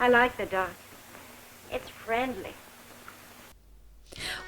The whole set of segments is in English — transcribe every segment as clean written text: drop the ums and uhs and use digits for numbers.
I like the dog. It's friendly.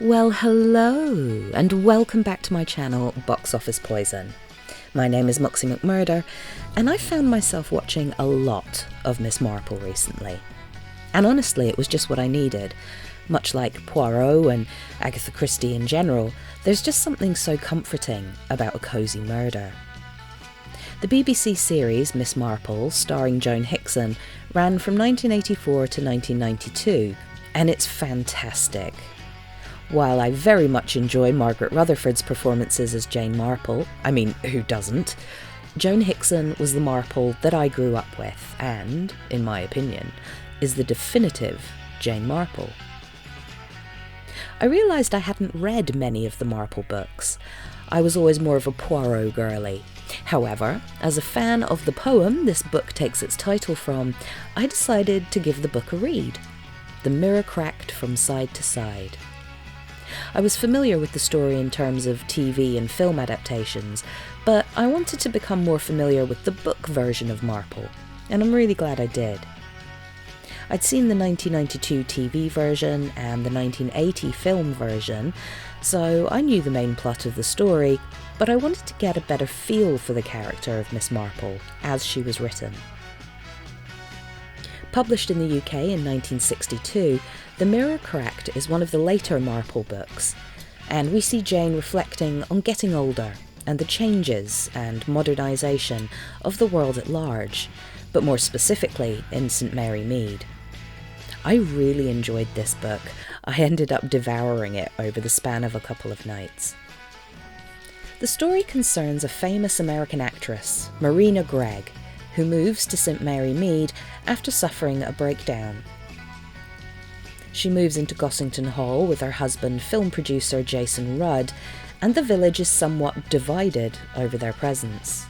Well, hello, and welcome back to my channel, Box Office Poison. My name is Moxie McMurder, and I found myself watching a lot of Miss Marple recently. And honestly, it was just what I needed. Much like Poirot and Agatha Christie in general, there's just something so comforting about a cosy murder. The BBC series Miss Marple, starring Joan Hickson, ran from 1984 to 1992, and it's fantastic. While I very much enjoy Margaret Rutherford's performances as Jane Marple, I mean, who doesn't? Joan Hickson was the Marple that I grew up with and, in my opinion, is the definitive Jane Marple. I realised I hadn't read many of the Marple books. I was always more of a Poirot girly. However, as a fan of the poem this book takes its title from, I decided to give the book a read. The mirror cracked from side to side. I was familiar with the story in terms of TV and film adaptations, but I wanted to become more familiar with the book version of Marple, and I'm really glad I did. I'd seen the 1992 TV version and the 1980 film version, so I knew the main plot of the story, but I wanted to get a better feel for the character of Miss Marple as she was written. Published in the UK in 1962, The Mirror Cracked is one of the later Marple books, and we see Jane reflecting on getting older and the changes and modernisation of the world at large, but more specifically in St Mary Mead. I really enjoyed this book. I ended up devouring it over the span of a couple of nights. The story concerns a famous American actress, Marina Gregg, who moves to St Mary Mead after suffering a breakdown. She moves into Gossington Hall with her husband, film producer Jason Rudd, and the village is somewhat divided over their presence.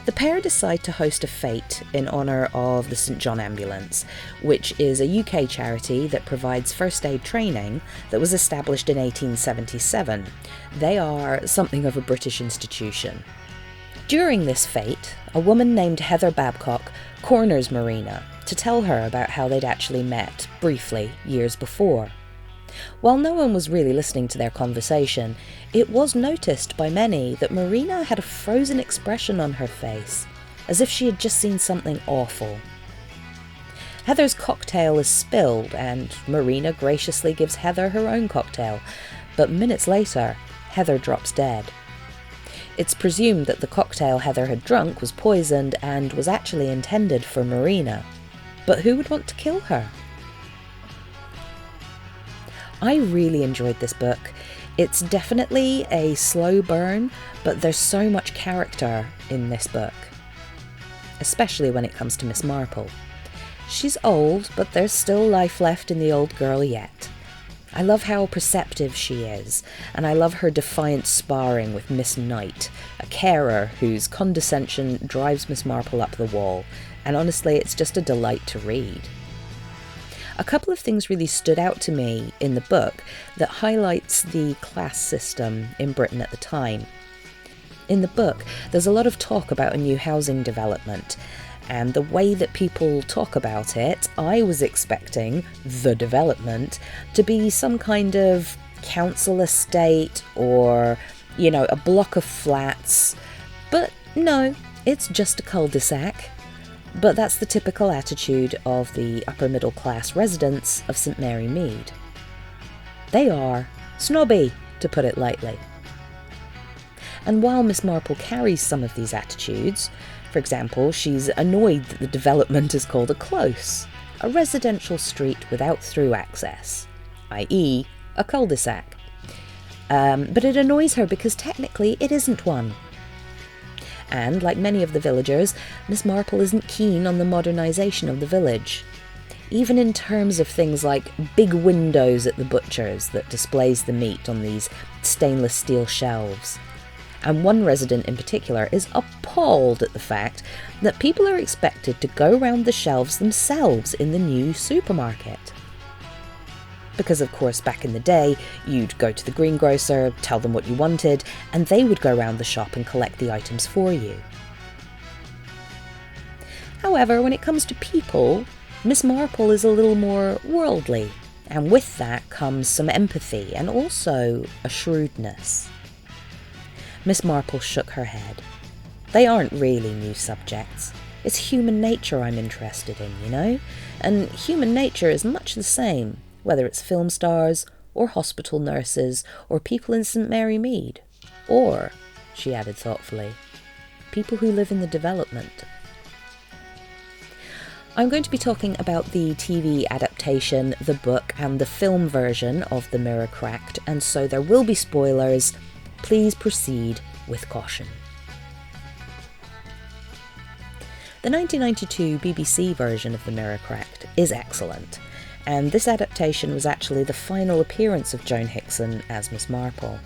The pair decide to host a fete in honour of the St John Ambulance, which is a UK charity that provides first aid training that was established in 1877. They are something of a British institution. During this fete, a woman named Heather Babcock corners Marina to tell her about how they'd actually met, briefly, years before. While no one was really listening to their conversation, it was noticed by many that Marina had a frozen expression on her face, as if she had just seen something awful. Heather's cocktail is spilled, and Marina graciously gives Heather her own cocktail, but minutes later, Heather drops dead. It's presumed that the cocktail Heather had drunk was poisoned and was actually intended for Marina. But who would want to kill her? I really enjoyed this book. It's definitely a slow burn, but there's so much character in this book, especially when it comes to Miss Marple. She's old, but there's still life left in the old girl yet. I love how perceptive she is, and I love her defiant sparring with Miss Knight, a carer whose condescension drives Miss Marple up the wall, and honestly it's just a delight to read. A couple of things really stood out to me in the book that highlights the class system in Britain at the time. In the book, there's a lot of talk about a new housing development, and the way that people talk about it, I was expecting the development to be some kind of council estate or, a block of flats. But no, it's just a cul-de-sac. But that's the typical attitude of the upper middle class residents of St Mary Mead. They are snobby, to put it lightly. And while Miss Marple carries some of these attitudes, for example, she's annoyed that the development is called a close, a residential street without through access, i.e. a cul-de-sac. But it annoys her because technically it isn't one. And, like many of the villagers, Miss Marple isn't keen on the modernisation of the village. Even in terms of things like big windows at the butcher's that displays the meat on these stainless steel shelves. And one resident in particular is appalled at the fact that people are expected to go round the shelves themselves in the new supermarket. Because of course back in the day, you'd go to the greengrocer, tell them what you wanted, and they would go round the shop and collect the items for you. However, when it comes to people, Miss Marple is a little more worldly, and with that comes some empathy and also a shrewdness. Miss Marple shook her head. They aren't really new subjects. It's human nature I'm interested in, you know? And human nature is much the same, whether it's film stars, or hospital nurses, or people in St Mary Mead. Or, she added thoughtfully, people who live in the development. I'm going to be talking about the TV adaptation, the book, and the film version of The Mirror Cracked, and so there will be spoilers. Please proceed with caution. The 1992 BBC version of The Mirror Cracked is excellent, and this adaptation was actually the final appearance of Joan Hickson as Miss Marple.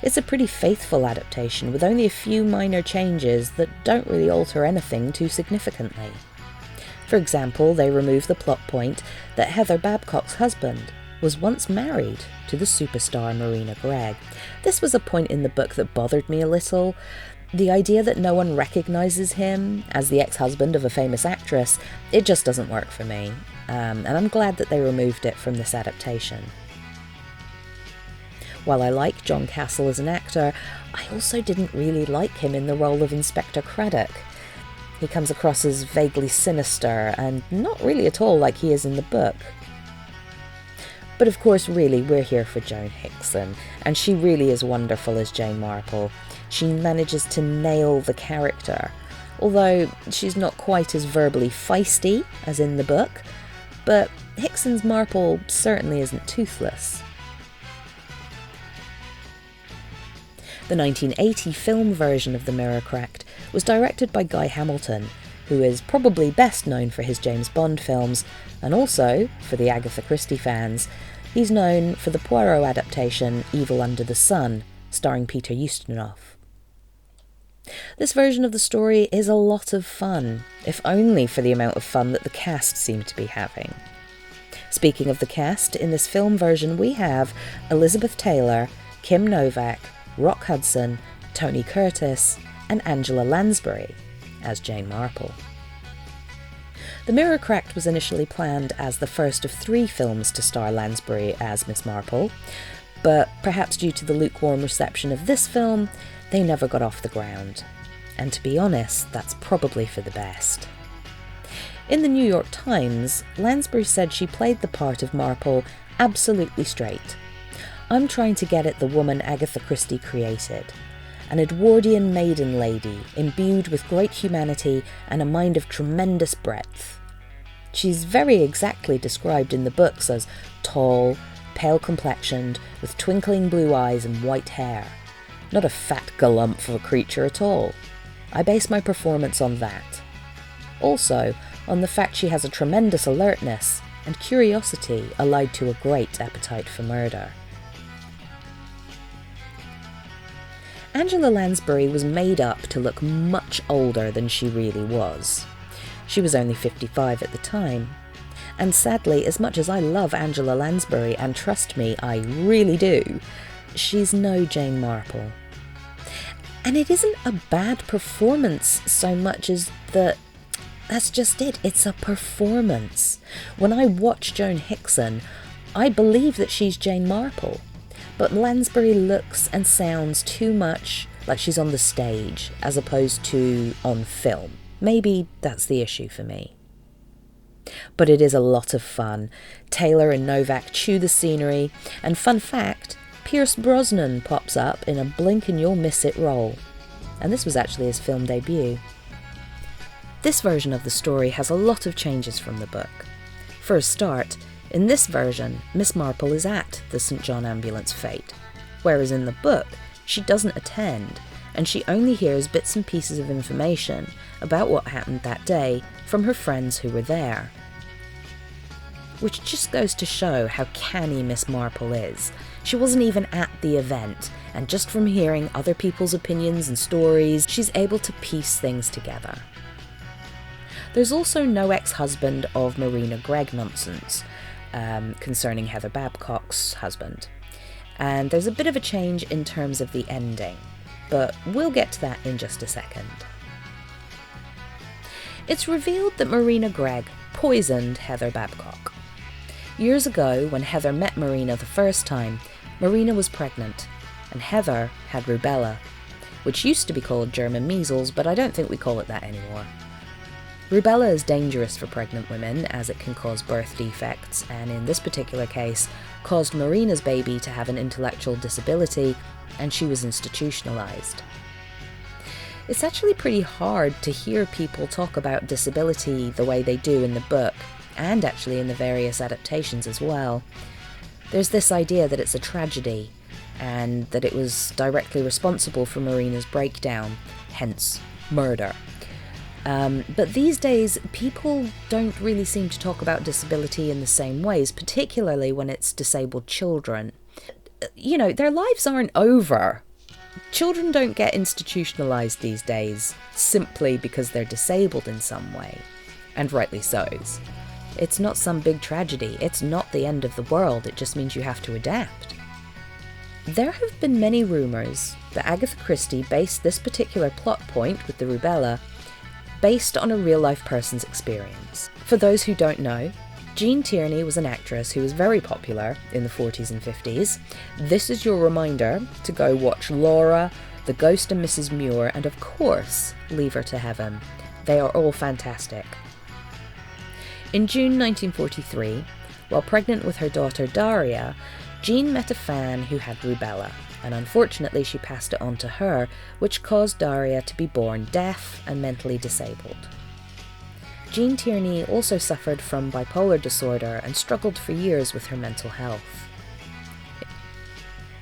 It's a pretty faithful adaptation with only a few minor changes that don't really alter anything too significantly. For example, they remove the plot point that Heather Babcock's husband was once married to the superstar Marina Gregg. This was a point in the book that bothered me a little. The idea that no one recognises him as the ex-husband of a famous actress, it just doesn't work for me. And I'm glad that they removed it from this adaptation. While I like John Castle as an actor, I also didn't really like him in the role of Inspector Craddock. He comes across as vaguely sinister and not really at all like he is in the book. But of course, really, we're here for Joan Hickson, and she really is wonderful as Jane Marple. She manages to nail the character, although she's not quite as verbally feisty as in the book, but Hickson's Marple certainly isn't toothless. The 1980 film version of The Mirror Cracked was directed by Guy Hamilton, who is probably best known for his James Bond films, and also, for the Agatha Christie fans, he's known for the Poirot adaptation Evil Under the Sun, starring Peter Ustinov. This version of the story is a lot of fun, if only for the amount of fun that the cast seem to be having. Speaking of the cast, in this film version we have Elizabeth Taylor, Kim Novak, Rock Hudson, Tony Curtis, and Angela Lansbury as Jane Marple. The Mirror Cracked was initially planned as the first of 3 films to star Lansbury as Miss Marple, but perhaps due to the lukewarm reception of this film, they never got off the ground. And to be honest, that's probably for the best. In the New York Times, Lansbury said she played the part of Marple absolutely straight. I'm trying to get at the woman Agatha Christie created, an Edwardian maiden lady imbued with great humanity and a mind of tremendous breadth. She's very exactly described in the books as tall, pale-complexioned, with twinkling blue eyes and white hair. Not a fat galump of a creature at all. I base my performance on that. Also, on the fact she has a tremendous alertness and curiosity allied to a great appetite for murder. Angela Lansbury was made up to look much older than she really was. She was only 55 at the time. And sadly, as much as I love Angela Lansbury, and trust me, I really do, she's no Jane Marple. And it isn't a bad performance so much as that that's just it, it's a performance. When I watch Joan Hickson, I believe that she's Jane Marple. But Lansbury looks and sounds too much like she's on the stage as opposed to on film. Maybe that's the issue for me. But it is a lot of fun. Taylor and Novak chew the scenery, and fun fact, Pierce Brosnan pops up in a blink and you'll miss it role. And this was actually his film debut. This version of the story has a lot of changes from the book. For a start, in this version, Miss Marple is at the St John Ambulance fete, whereas in the book, she doesn't attend, and she only hears bits and pieces of information about what happened that day from her friends who were there. Which just goes to show how canny Miss Marple is. She wasn't even at the event, and just from hearing other people's opinions and stories, she's able to piece things together. There's also no ex-husband of Marina Gregg nonsense, concerning Heather Babcock's husband. And there's a bit of a change in terms of the ending, but we'll get to that in just a second. It's revealed that Marina Gregg poisoned Heather Babcock. Years ago, when Heather met Marina the first time, Marina was pregnant, and Heather had rubella, which used to be called German measles, but I don't think we call it that anymore. Rubella is dangerous for pregnant women as it can cause birth defects, and in this particular case, caused Marina's baby to have an intellectual disability, and she was institutionalized. It's actually pretty hard to hear people talk about disability the way they do in the book, and actually in the various adaptations as well. There's this idea that it's a tragedy, and that it was directly responsible for Marina's breakdown, hence murder. But these days, people don't really seem to talk about disability in the same ways, particularly when it's disabled children. You know, their lives aren't over. Children don't get institutionalized these days simply because they're disabled in some way, and rightly so. It's not some big tragedy, it's not the end of the world, it just means you have to adapt. There have been many rumours that Agatha Christie based this particular plot point with the rubella based on a real-life person's experience. For those who don't know, Jean Tierney was an actress who was very popular in the 40s and 50s. This is your reminder to go watch Laura, The Ghost and Mrs. Muir, and of course, Leave Her to Heaven. They are all fantastic. In June 1943, while pregnant with her daughter Daria, Jean met a fan who had rubella, and unfortunately she passed it on to her, which caused Daria to be born deaf and mentally disabled. Jean Tierney also suffered from bipolar disorder and struggled for years with her mental health.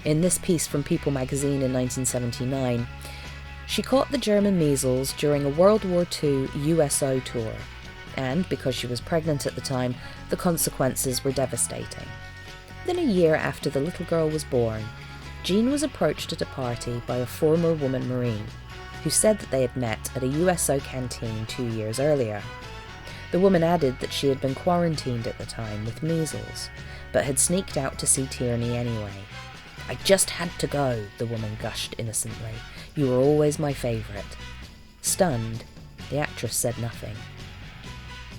In this piece from People magazine in 1979, she caught the German measles during a World War II USO tour, and because she was pregnant at the time, the consequences were devastating. Within a year after the little girl was born, Jean was approached at a party by a former woman Marine, who said that they had met at a USO canteen 2 years earlier. The woman added that she had been quarantined at the time with measles, but had sneaked out to see Tierney anyway. "I just had to go," the woman gushed innocently. "You were always my favourite." Stunned, the actress said nothing.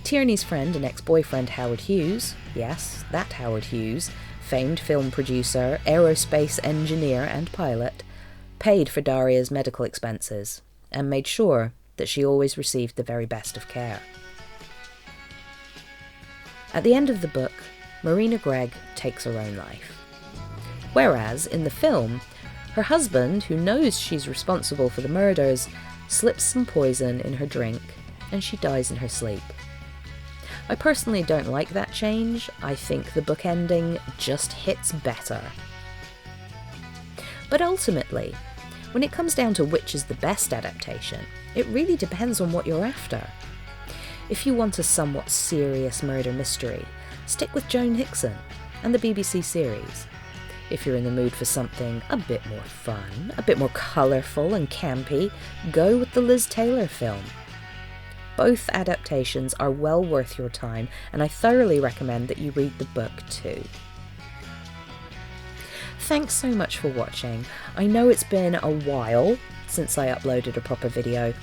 Tierney's friend and ex-boyfriend Howard Hughes, yes, that Howard Hughes, famed film producer, aerospace engineer and pilot, paid for Daria's medical expenses and made sure that she always received the very best of care. At the end of the book, Marina Gregg takes her own life. Whereas, in the film, her husband, who knows she's responsible for the murders, slips some poison in her drink and she dies in her sleep. I personally don't like that change. I think the book ending just hits better. But ultimately, when it comes down to which is the best adaptation, it really depends on what you're after. If you want a somewhat serious murder mystery, stick with Joan Hickson and the BBC series. If you're in the mood for something a bit more fun, a bit more colourful and campy, go with the Liz Taylor film. Both adaptations are well worth your time, and I thoroughly recommend that you read the book too. Thanks so much for watching. I know it's been a while since I uploaded a proper video,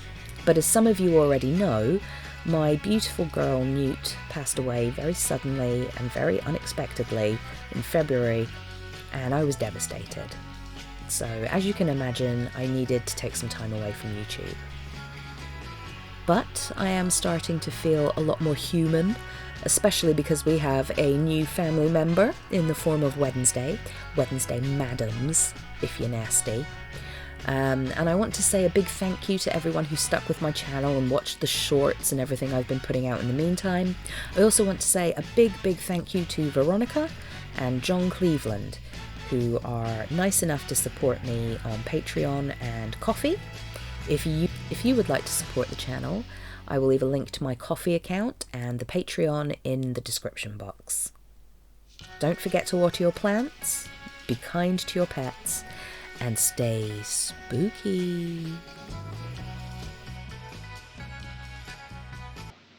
but as some of you already know, my beautiful girl Newt passed away very suddenly and very unexpectedly in February, and I was devastated. So, as you can imagine, I needed to take some time away from YouTube. But I am starting to feel a lot more human, especially because we have a new family member in the form of Wednesday Madams, if you're nasty. And I want to say a big thank you to everyone who stuck with my channel and watched the shorts and everything I've been putting out in the meantime. I also want to say a big thank you to Veronica and John Cleveland, who are nice enough to support me on Patreon and Ko-fi. If you would like to support the channel, I will leave a link to my Ko-fi account and the Patreon in the description box. Don't forget to water your plants, be kind to your pets, and stay spooky.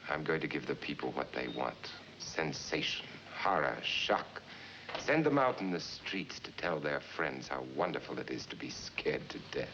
I'm going to give the people what they want. Sensation, horror, shock. Send them out in the streets to tell their friends how wonderful it is to be scared to death.